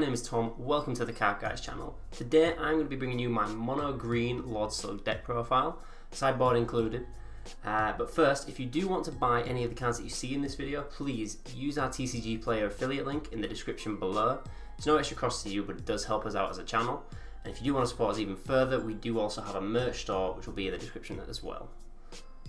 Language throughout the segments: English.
name is Tom, welcome to the Card Guys channel. Today I'm going to be bringing you my mono green Lord Slug deck profile, sideboard included. But first, if you do want to buy any of the cards that you see in this video, please use our TCG Player affiliate link in the description below. It's no extra cost to you, but it does help us out as a channel. And if you do want to support us even further, we do also have a merch store, which will be in the description as well.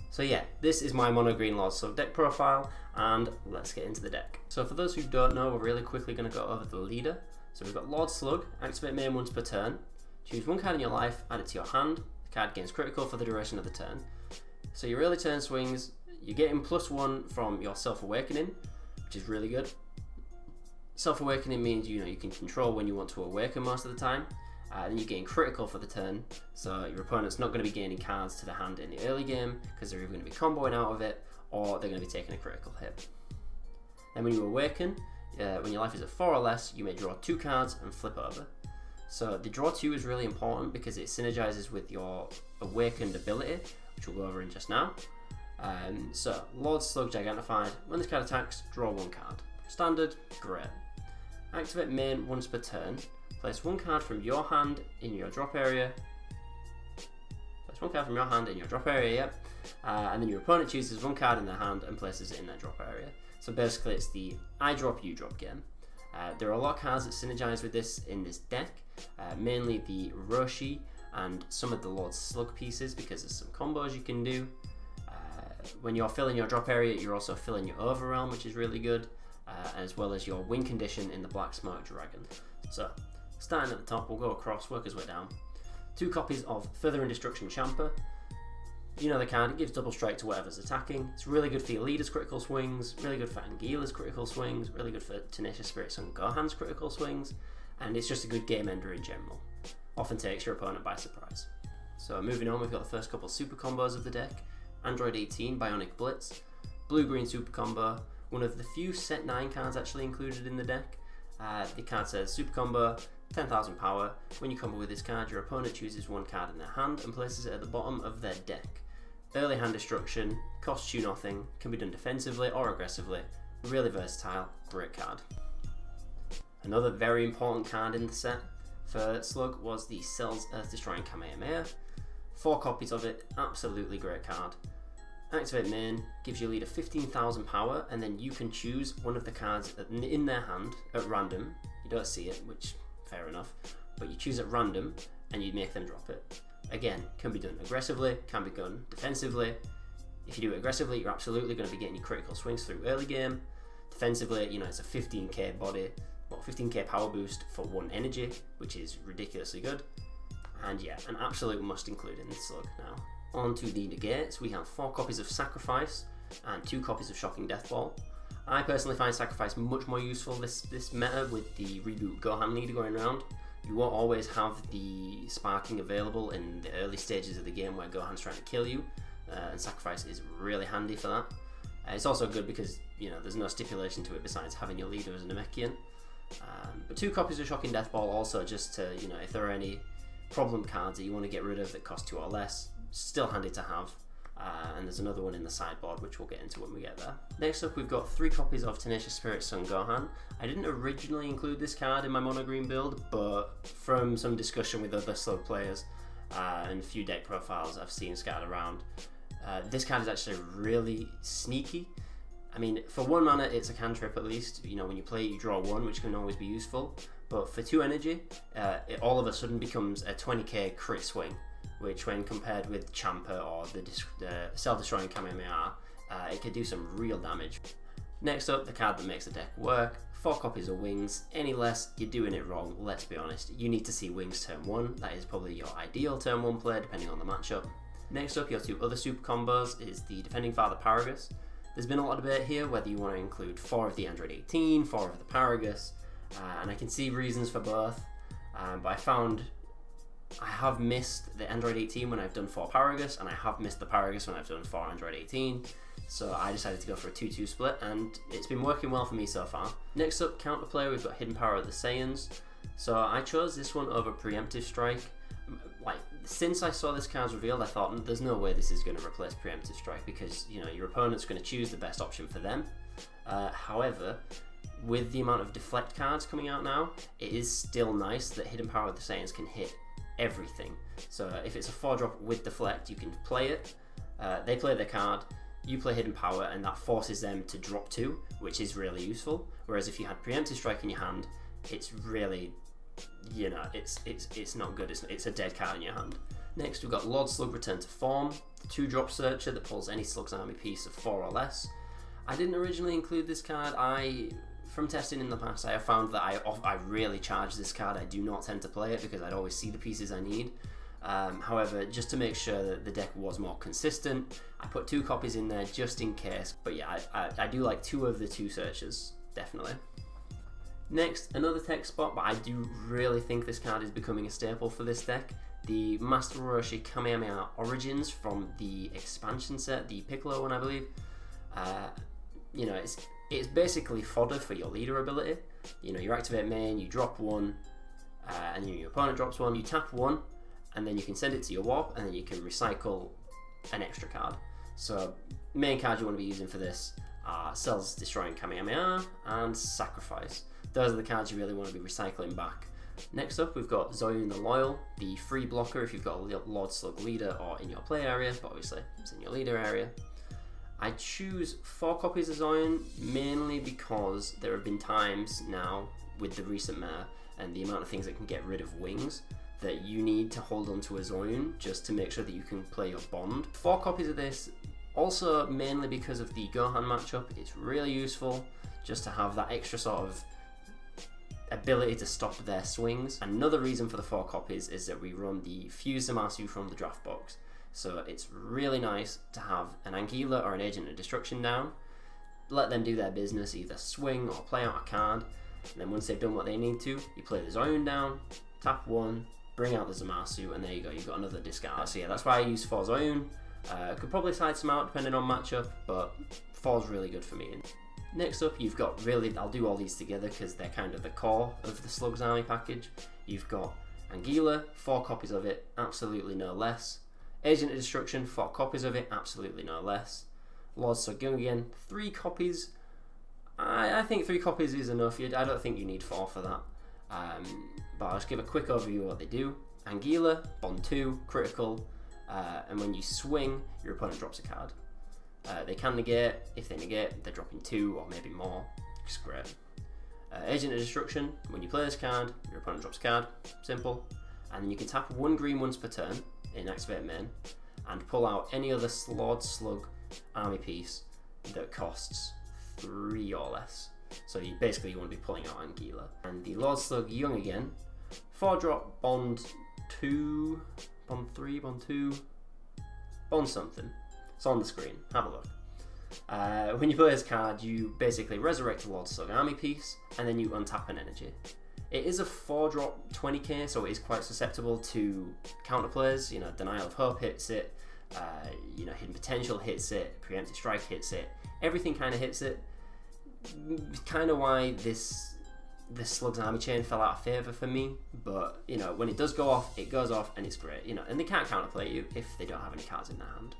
So yeah, this is my mono green Lord Slug deck profile, and let's get into the deck. So for those who don't know, we're really quickly going to go over the leader. So we've got Lord Slug, activate main once per turn. Choose one card in your life, add it to your hand. The card gains critical for the duration of the turn. So your early turn swings, you're getting +1 from your Self-Awakening, which is really good. Self-Awakening means you can control when you want to awaken most of the time. Then you're getting critical for the turn, so your opponent's not going to be gaining cards to the hand in the early game because they're either going to be comboing out of it or they're going to be taking a critical hit. Then when you awaken, when your life is at 4 or less, you may draw 2 cards and flip over. So the draw 2 is really important because it synergizes with your awakened ability, which we'll go over in just now. So Lord Slug Gigantified, when this card attacks, draw 1 card. Standard, great. Activate main once per turn. Place 1 card from your hand in your drop area. Place 1 card from your hand in your drop area, yep. And then your opponent chooses 1 card in their hand and places it in their drop area. So basically it's the I drop, you drop game. There are a lot of cards that synergize with this in this deck, mainly the Roshi and some of the Lord Slug pieces because there's some combos you can do. When you're filling your drop area, you're also filling your Overrealm, which is really good, as well as your win condition in the Black Smoke Dragon. So starting at the top, we'll go across, work his way down. 2 copies of Furthering Destruction Champer. You know the card, it gives double strike to whatever's attacking. It's really good for your leader's critical swings, really good for Anguila's critical swings, really good for Tenacious Spirit Son Gohan's critical swings, and it's just a good game ender in general. Often takes your opponent by surprise. So moving on, we've got the first couple super combos of the deck. Android 18, Bionic Blitz, blue-green super combo, one of the few set 9 cards actually included in the deck. The card says super combo, 10,000 power. When you combo with this card, your opponent chooses 1 card in their hand and places it at the bottom of their deck. Early hand destruction, costs you nothing, can be done defensively or aggressively. Really versatile, great card. Another very important card in the set for Slug was the Cell's Earth Destroying Kamehameha. 4 copies of it, absolutely great card. Activate main, gives your leader 15,000 power, and then you can choose one of the cards in their hand at random. You don't see it, which fair enough, but you choose at random and you make them drop it. Again, can be done aggressively, can be done defensively. If you do it aggressively, you're absolutely going to be getting your critical swings through early game. Defensively, it's a 15k body, 15k power boost for 1 energy, which is ridiculously good. And yeah, an absolute must include in this Slug now. On to the negates, we have 4 copies of Sacrifice and 2 copies of Shocking Deathball. I personally find Sacrifice much more useful this meta with the reboot Gohan leader going around. You won't always have the sparking available in the early stages of the game where Gohan's trying to kill you, and Sacrifice is really handy for that. It's also good because there's no stipulation to it besides having your leader as a Namekian. But 2 copies of Shocking Deathball also just to, if there are any problem cards that you want to get rid of that cost 2 or less, still handy to have. And there's another one in the sideboard which we'll get into when we get there. Next up we've got 3 copies of Tenacious Spirit Son Gohan. I didn't originally include this card in my mono green build, but from some discussion with other Slug players and a few deck profiles I've seen scattered around, this card is actually really sneaky. I mean, for 1 mana it's a cantrip at least. When you play it you draw 1, which can always be useful, but for 2 energy it all of a sudden becomes a 20k crit swing, which when compared with Champer or the Self-Destroying Kamehameha, it could do some real damage. Next up, the card that makes the deck work, 4 copies of Wings. Any less, you're doing it wrong, let's be honest. You need to see Wings turn 1, that is probably your ideal turn 1 play depending on the matchup. Next up, your 2 other super combos is the Defending Father Paragus. There's been a lot of debate here whether you want to include 4 of the Android 18, 4 of the Paragus, and I can see reasons for both, but I have missed the Android 18 when I've done 4 Paragus, and I have missed the Paragus when I've done 4 Android 18, so I decided to go for a 2-2 split, and it's been working well for me so far. Next up, counterplay, we've got Hidden Power of the Saiyans. So I chose this one over Preemptive Strike. Since I saw this card's revealed, I thought there's no way this is going to replace Preemptive Strike because your opponent's going to choose the best option for them. However, with the amount of deflect cards coming out now, it is still nice that Hidden Power of the Saiyans can hit everything. So if it's a 4-drop with deflect, you can play it, they play their card, you play Hidden Power, and that forces them to drop 2, which is really useful. Whereas if you had Preemptive Strike in your hand, it's really, you know, it's not good. It's a dead card in your hand. Next, we've got Lord Slug Return to Form, 2-drop searcher that pulls any Slug's army piece of 4 or less. I didn't originally include this card. From testing in the past, I have found that I really charge this card. I do not tend to play it because I'd always see the pieces I need. However, just to make sure that the deck was more consistent, I put 2 copies in there just in case. But yeah, I do like 2 of the 2 searchers, definitely. Next, another tech spot, but I do really think this card is becoming a staple for this deck. The Master Orochi Kamehameha Origins from the expansion set, the Piccolo one, I believe. You know, it's basically fodder for your leader ability. You know, you activate main, you drop 1, and then your opponent drops 1. You tap 1, and then you can send it to your warp, and then you can recycle an extra card. So, main cards you want to be using for this are Cells Destroying Kamehameha and Sacrifice. Those are the cards you really want to be recycling back. Next up, we've got Zoyun the Loyal, the free blocker if you've got a Lord Slug leader or in your play area, but obviously it's in your leader area. I choose 4 copies of Zoyun mainly because there have been times now with the recent meta and the amount of things that can get rid of wings that you need to hold onto a Zoyun just to make sure that you can play your Bond. 4 copies of this, also mainly because of the Gohan matchup. It's really useful just to have that extra sort of ability to stop their swings. Another reason for the 4 copies is that we run the Fuse Zamasu from the draft box. So it's really nice to have an Anguilla or an Agent of Destruction down, let them do their business, either swing or play out a card, and then once they've done what they need to, you play the Zoyun down, tap 1, bring out the Zamasu, and there you go, you've got another discard. So yeah, that's why I use 4 Zoyun. Could probably side some out depending on matchup, but 4's really good for me. Next up, you've got I'll do all these together because they're kind of the core of the Slug's army package. You've got Anguilla, 4 copies of it, absolutely no less. Agent of Destruction, 4 copies of it, absolutely no less. Lord Slug again, 3 copies. I think 3 copies is enough. I don't think you need 4 for that. But I'll just give a quick overview of what they do. Anguilla, Bond 2, critical, and when you swing, your opponent drops a card. They can negate. If they negate, they're dropping 2 or maybe more. It's great. Agent of Destruction, when you play this card, your opponent drops a card. Simple. And then you can tap 1 green once per turn in Activate Main and pull out any other Lord Slug army piece that costs 3 or less. So you basically want to be pulling out Anguilla. And the Lord Slug Young again, 4-drop Bond 2, Bond 3, Bond 2, Bond something. It's on the screen, have a look. When you play this card, you basically resurrect a Lord Slug army piece, and then you untap an energy. It is a 4-drop 20k, so it is quite susceptible to counterplays. You know, Denial of Hope hits it, you know, Hidden Potential hits it, Preemptive Strike hits it, everything kind of hits it. Kind of why this Slug's army chain fell out of favour for me, but, you know, when it does go off, it goes off, and it's great, you know, and they can't counterplay you if they don't have any cards in their hand.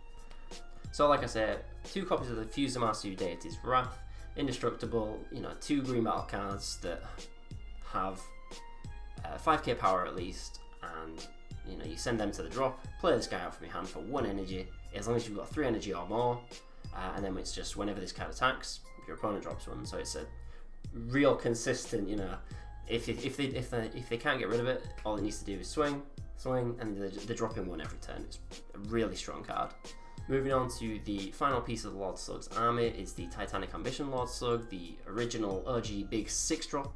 So like I said, 2 copies of the Fuse Zamasu Deity's Wrath, indestructible, you know, 2 green battle cards that have 5k power at least, and you know, you send them to the drop, play this guy out from your hand for 1 energy, as long as you've got 3 energy or more, and then it's just whenever this card attacks, your opponent drops 1, so it's a real consistent, you know, if they can't get rid of it, all it needs to do is swing, and they're dropping 1 every turn. It's a really strong card. Moving on to the final piece of the Lord Slug's army is the Titanic Ambition Lord Slug, the original OG big 6-drop.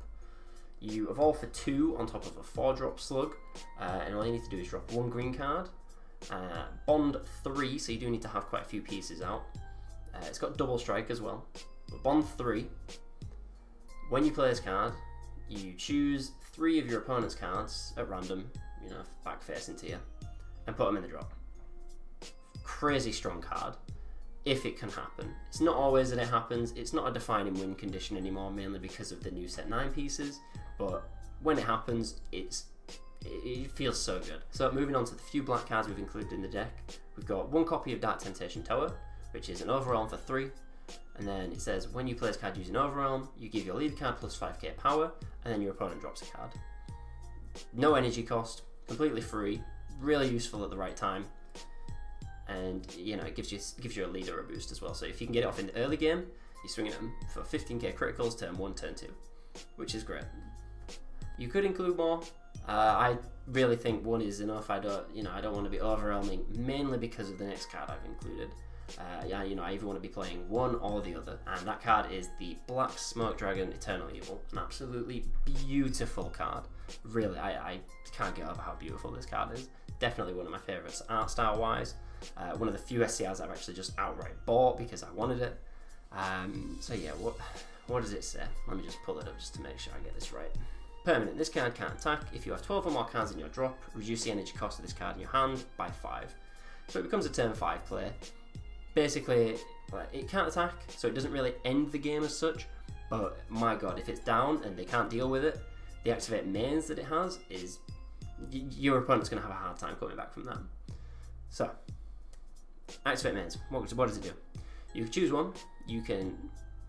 You evolve for 2 on top of a 4-drop Slug, and all you need to do is drop 1 green card. Bond 3, so you do need to have quite a few pieces out. It's got double strike as well. But Bond 3, when you play this card, you choose 3 of your opponent's cards at random, you know, back facing to you, and put them in the drop. Crazy strong card, if it can happen. It's not always that it happens. It's not a defining win condition anymore, mainly because of the new set 9 pieces, but when it happens, it feels so good. So moving on to the few black cards we've included in the deck, we've got 1 copy of Dark Temptation Tower, which is an overall for 3. And then it says, when you play this card using Overwhelm, you give your leader card plus 5k power, and then your opponent drops a card. No energy cost, completely free, really useful at the right time. And you know, it gives you a leader a boost as well. So if you can get it off in the early game, you're swinging them for 15k criticals turn 1, turn 2, which is great. You could include more. I really think 1 is enough. I don't want to be overwhelming, mainly because of the next card I've included. I either want to be playing one or the other, and that card is the Black Smoke Dragon Eternal Evil, an absolutely beautiful card. Really, I can't get over how beautiful this card is. Definitely one of my favourites art style wise. One of the few SCRs I've actually just outright bought because I wanted it. So yeah, what does it say? Let me just pull it up just to make sure I get this right. Permanent. This card can't attack. If you have 12 or more cards in your drop, reduce the energy cost of this card in your hand by 5. So it becomes a turn 5 play. Basically, it can't attack, so it doesn't really end the game as such, but my god, if it's down and they can't deal with it, the activate mains that it has is, your opponent's going to have a hard time coming back from that. So, activate mains, what does it do? You can choose one, you can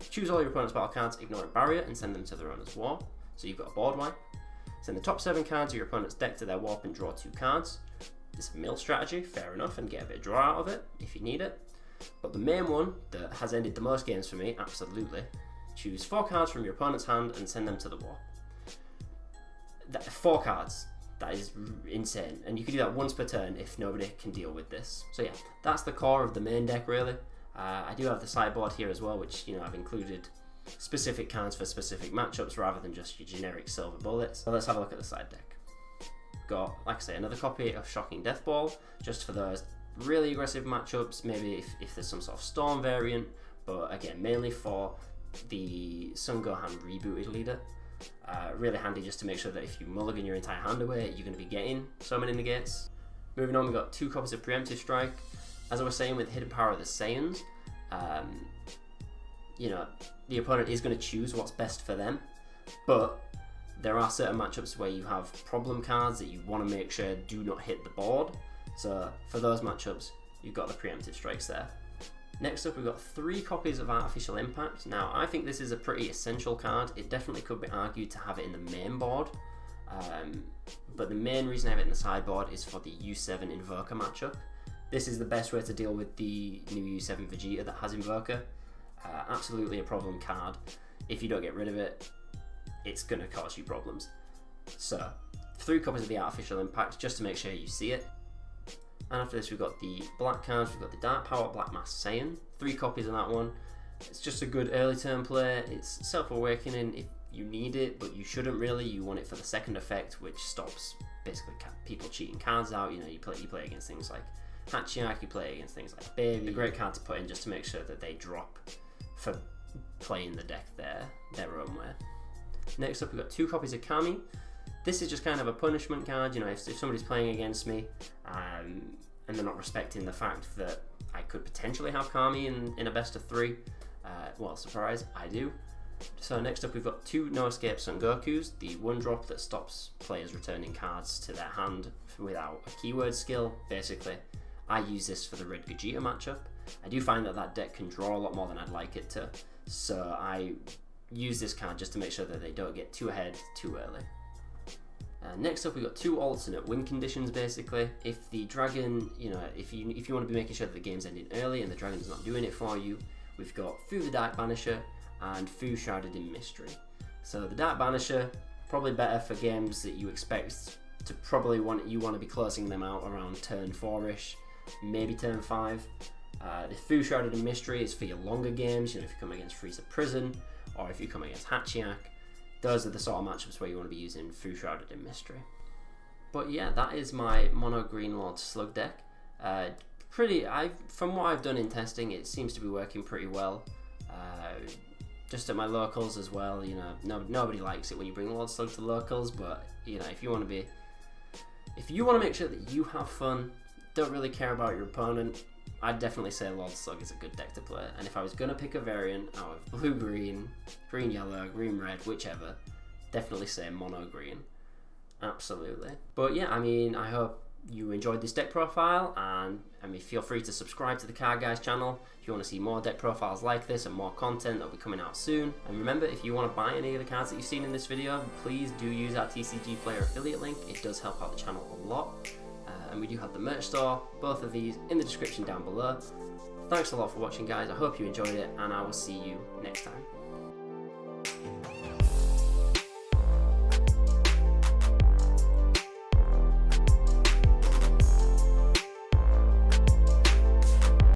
choose all your opponent's battle cards, ignore a barrier, and send them to their owner's war, so you've got a board wipe. Send the top 7 cards of your opponent's deck to their warp and draw 2 cards. This is a mill strategy, fair enough, and get a bit of draw out of it if you need it. But the main one that has ended the most games for me, absolutely, choose 4 cards from your opponent's hand and send them to the war. 4 cards, that is insane, and you can do that once per turn if nobody can deal with this. So yeah, that's the core of the main deck really. I do have the sideboard here as well, which I've included specific cards for specific matchups rather than just your generic silver bullets. So let's have a look at the side deck. Got, like I say, another copy of Shocking Death Ball, just for those really aggressive matchups, maybe if there's some sort of Storm variant, but again, mainly for the Sun Gohan rebooted leader. Really handy just to make sure that if you mulligan your entire hand away, you're going to be getting so many negates. Moving on, we've got 2 copies of Preemptive Strike. As I was saying with Hidden Power of the Saiyans, the opponent is going to choose what's best for them, but there are certain matchups where you have problem cards that you want to make sure do not hit the board. So for those matchups, you've got the Preemptive Strikes there. Next up, we've got 3 copies of Artificial Impact. Now, I think this is a pretty essential card. It definitely could be argued to have it in the main board, but the main reason I have it in the sideboard is for the U7 Invoker matchup. This is the best way to deal with the new U7 Vegeta that has Invoker. Absolutely a problem card. If you don't get rid of it, it's going to cause you problems. So, 3 copies of the Artificial Impact just to make sure you see it. And after this, we've got the black cards. We've got the Dark Power Black Mask Saiyan. 3 copies of that one. It's just a good early turn play. It's Self-Awakening if you need it, but you shouldn't really. You want it for the second effect, which stops basically people cheating cards out. You play against things like Hachiyak, you play against things like Baby. A great card to put in just to make sure that they drop for playing the deck their own way. Next up, we've got 2 copies of Kami. This is just kind of a punishment card, if somebody's playing against me and they're not respecting the fact that I could potentially have Kami in a best of 3. Well, surprise, I do. So next up we've got 2 No Escape Son Gokus, the 1-drop that stops players returning cards to their hand without a keyword skill. Basically, I use this for the Red Gogeta matchup. I do find that deck can draw a lot more than I'd like it to, so I use this card just to make sure that they don't get too ahead too early. Next up, we've got 2 alternate win conditions. Basically, if the dragon, if you want to be making sure that the game's ending early and the dragon's not doing it for you, we've got Fu the Dark Banisher and Fu Shrouded in Mystery. So the Dark Banisher, probably better for games that you expect to probably want to be closing them out around turn 4ish, maybe turn 5. The Fu Shrouded in Mystery is for your longer games. If you come against Frieza Prison or if you come against Hachiyak. Those are the sort of matchups where you want to be using Fu Shrouded in Mystery. But yeah, that is my Mono Green Lord Slug deck. From what I've done in testing, it seems to be working pretty well. Just at my locals as well, nobody likes it when you bring Lord Slug to locals, but if you want to make sure that you have fun, don't really care about your opponent, I'd definitely say Lord Slug is a good deck to play. And if I was going to pick a variant out of blue-green, green-yellow, green-red, whichever, definitely say mono-green. Absolutely. But yeah, I hope you enjoyed this deck profile, and I mean, feel free to subscribe to the Card Guys channel if you want to see more deck profiles like this and more content that'll be coming out soon. And remember, if you want to buy any of the cards that you've seen in this video, please do use our TCG Player affiliate link. It does help out the channel a lot. And we do have the merch store, both of these in the description down below. Thanks a lot for watching, guys. I hope you enjoyed it, and I will see you next time.